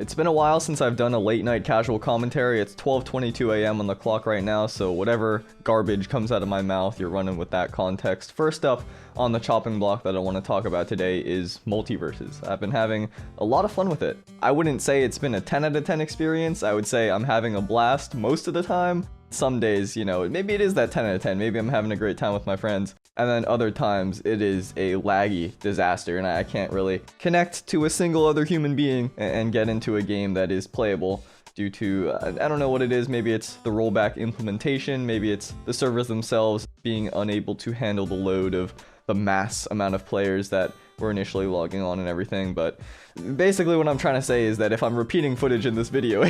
It's been a while since I've done a late night casual commentary. It's 12:22 a.m. on the clock right now, so whatever garbage comes out of my mouth, you're running with that context. First up on the chopping block that I want to talk about today is Multiversus. I've been having a lot of fun with it. I wouldn't say it's been a 10 out of 10 experience. I would say I'm having a blast most of the time. Some days, you know, maybe it is that 10 out of 10. Maybe I'm having a great time with my friends. And then other times it is a laggy disaster and I can't really connect to a single other human being and get into a game that is playable due to, I don't know what it is. Maybe it's the rollback implementation. Maybe it's the servers themselves being unable to handle the load of the mass amount of players that were initially logging on and everything. But basically what I'm trying to say is that if I'm repeating footage in this video,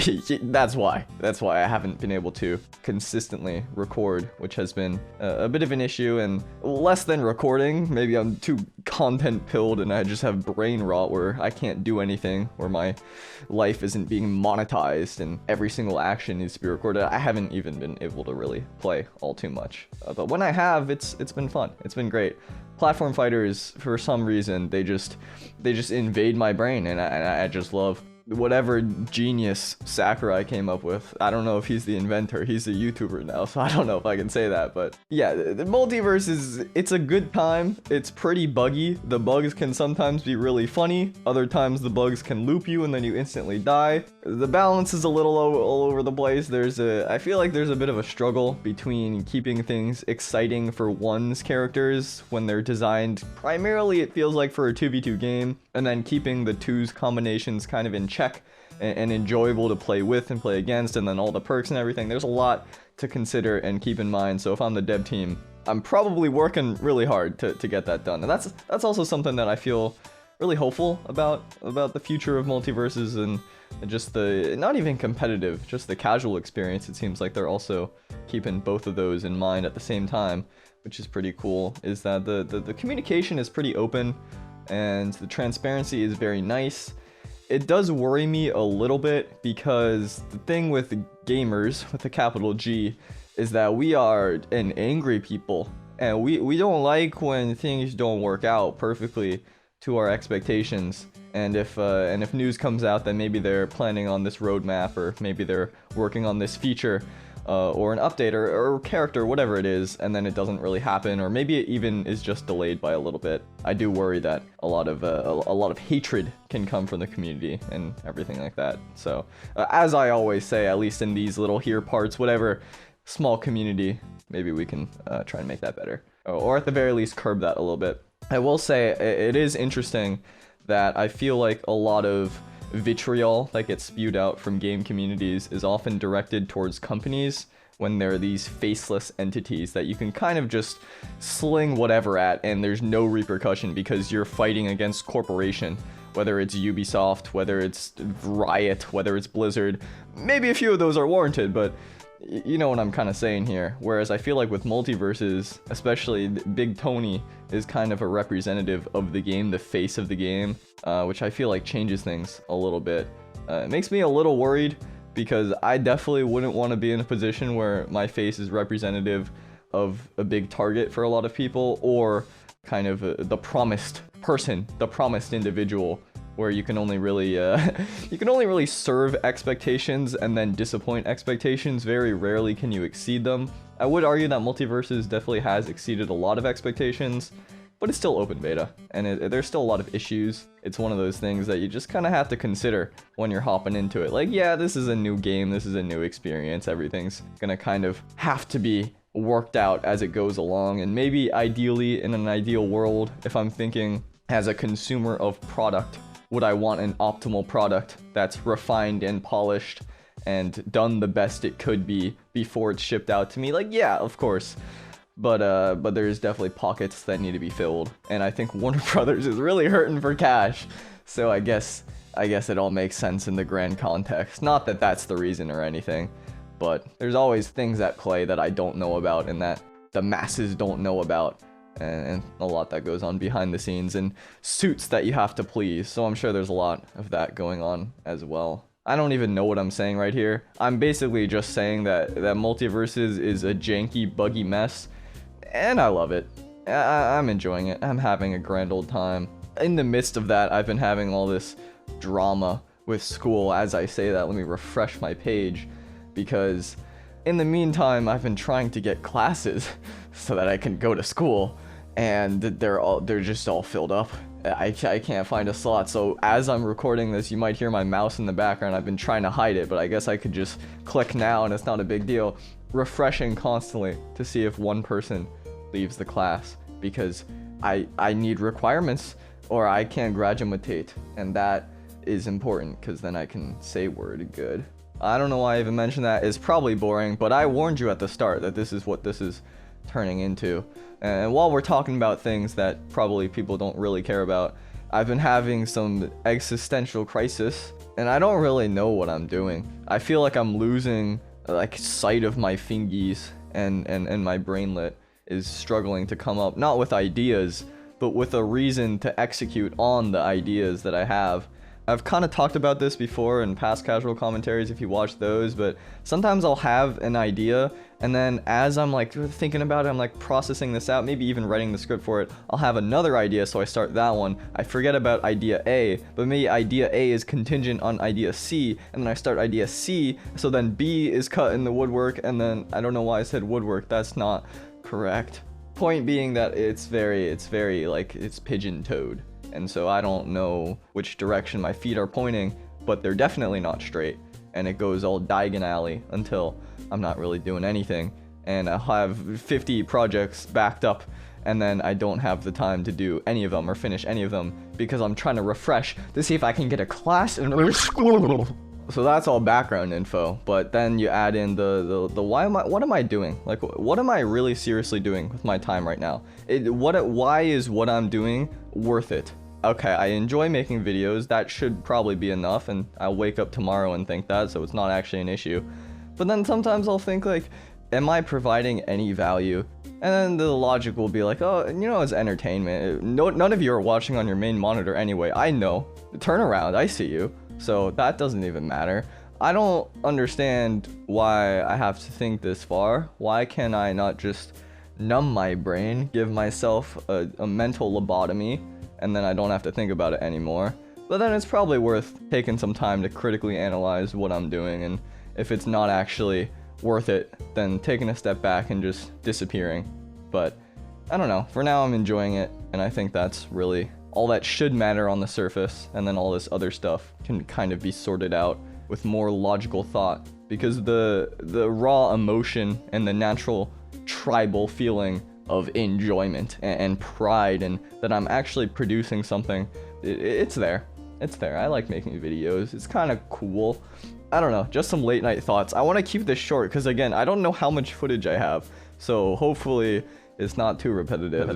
that's why I haven't been able to consistently record, which has been a bit of an issue. And less than recording, maybe I'm too content pilled and I just have brain rot where I can't do anything, where my life isn't being monetized and every single action needs to be recorded. I haven't even been able to really play all too much, but when I have, it's been fun. It's been great. Platform fighters, for some reason, they just invade my brain, and I just love whatever genius Sakurai came up with. I don't know if he's the inventor. He's a YouTuber now, so I don't know if I can say that. But yeah, the Multiverse it's a good time. It's pretty buggy. The bugs can sometimes be really funny. Other times the bugs can loop you and then you instantly die. The balance is a little all over the place. I feel like there's a bit of a struggle between keeping things exciting for one's characters when they're designed primarily, it feels like, for a 2v2 game, and then keeping the two's combinations kind of in check and enjoyable to play with and play against, and then all the perks and everything. There's a lot to consider and keep in mind. So if I'm the dev team, I'm probably working really hard to get that done. And that's also something that I feel really hopeful about the future of Multiverses and just the, not even competitive, just the casual experience. It seems like they're also keeping both of those in mind at the same time, which is pretty cool. Is that the communication is pretty open and the transparency is very nice. It does worry me a little bit because the thing with gamers, with a capital G, is that we are an angry people, and we don't like when things don't work out perfectly to our expectations. And if news comes out that maybe they're planning on this roadmap, or maybe they're working on this feature, or an update or character, whatever it is, and then it doesn't really happen, or maybe it even is just delayed by a little bit, I do worry that a lot of hatred can come from the community and everything like that. So as I always say, at least in these little here parts, whatever small community, maybe we can try and make that better, or at the very least curb that a little bit. I will say it is interesting that I feel like a lot of vitriol that gets spewed out from game communities is often directed towards companies when they're these faceless entities that you can kind of just sling whatever at and there's no repercussion because you're fighting against corporation, whether it's Ubisoft, whether it's Riot, whether it's Blizzard. Maybe a few of those are warranted, but you know what I'm kind of saying here. Whereas I feel like with Multiverses, especially Big Tony is kind of a representative of the game, the face of the game, which I feel like changes things a little bit. It makes me a little worried because I definitely wouldn't want to be in a position where my face is representative of a big target for a lot of people, or kind of the promised person, the promised individual, where you can only really serve expectations and then disappoint expectations. Very rarely can you exceed them. I would argue that Multiversus definitely has exceeded a lot of expectations, but it's still open beta, and there's still a lot of issues. It's one of those things that you just kind of have to consider when you're hopping into it. Like, yeah, this is a new game, this is a new experience, everything's gonna kind of have to be worked out as it goes along, and maybe ideally, in an ideal world, if I'm thinking as a consumer of product, would I want an optimal product that's refined and polished and done the best it could be before it's shipped out to me? Like, yeah, of course. But there's definitely pockets that need to be filled. And I think Warner Brothers is really hurting for cash. So I guess it all makes sense in the grand context. Not that that's the reason or anything, but there's always things at play that I don't know about and that the masses don't know about. And a lot that goes on behind the scenes, and suits that you have to please. So I'm sure there's a lot of that going on as well. I don't even know what I'm saying right here. I'm basically just saying that Multiversus is a janky, buggy mess, and I love it. I'm enjoying it. I'm having a grand old time. In the midst of that, I've been having all this drama with school. As I say that, let me refresh my page, because in the meantime, I've been trying to get classes so that I can go to school, and they're just all filled up. I can't find a slot. So as I'm recording this, you might hear my mouse in the background. I've been trying to hide it, but I guess I could just click now and it's not a big deal. Refreshing constantly to see if one person leaves the class, because I need requirements or I can't graduate, and that is important because then I can say word good. I don't know why I even mentioned that. It's probably boring, but I warned you at the start that this is what this is turning into. And while we're talking about things that probably people don't really care about, I've been having some existential crisis, and I don't really know what I'm doing. I feel like I'm losing like sight of my fingies, and my brainlet is struggling to come up, not with ideas, but with a reason to execute on the ideas that I have. I've kind of talked about this before in past casual commentaries if you watch those, but sometimes I'll have an idea, and then as I'm like thinking about it, I'm like processing this out, maybe even writing the script for it, I'll have another idea, so I start that one. I forget about idea A, but maybe idea A is contingent on idea C, and then I start idea C, so then B is cut in the woodwork, and then I don't know why I said woodwork, that's not correct. Point being that it's very like, it's pigeon-toed. And so I don't know which direction my feet are pointing, but they're definitely not straight. And it goes all diagonally until I'm not really doing anything. And I'll have 50 projects backed up, and then I don't have the time to do any of them or finish any of them because I'm trying to refresh to see if I can get a class in school. So that's all background info, but then you add in the what am I doing? Like, what am I really seriously doing with my time right now? Why is what I'm doing worth it? Okay, I enjoy making videos, that should probably be enough, and I'll wake up tomorrow and think that, so it's not actually an issue. But then sometimes I'll think like, am I providing any value? And then the logic will be like, oh, you know, it's entertainment. None of you are watching on your main monitor anyway, I know. Turn around, I see you. So that doesn't even matter. I don't understand why I have to think this far. Why can I not just numb my brain, give myself a mental lobotomy, and then I don't have to think about it anymore? But then it's probably worth taking some time to critically analyze what I'm doing, and if it's not actually worth it, then taking a step back and just disappearing. But I don't know, for now I'm enjoying it, and I think that's really all that should matter on the surface, and then all this other stuff can kind of be sorted out with more logical thought, because the raw emotion and the natural tribal feeling of enjoyment and pride and that I'm actually producing something, it's there. It's there. I like making videos. It's kind of cool. I don't know, just some late night thoughts. I want to keep this short because, again, I don't know how much footage I have, so hopefully it's not too repetitive.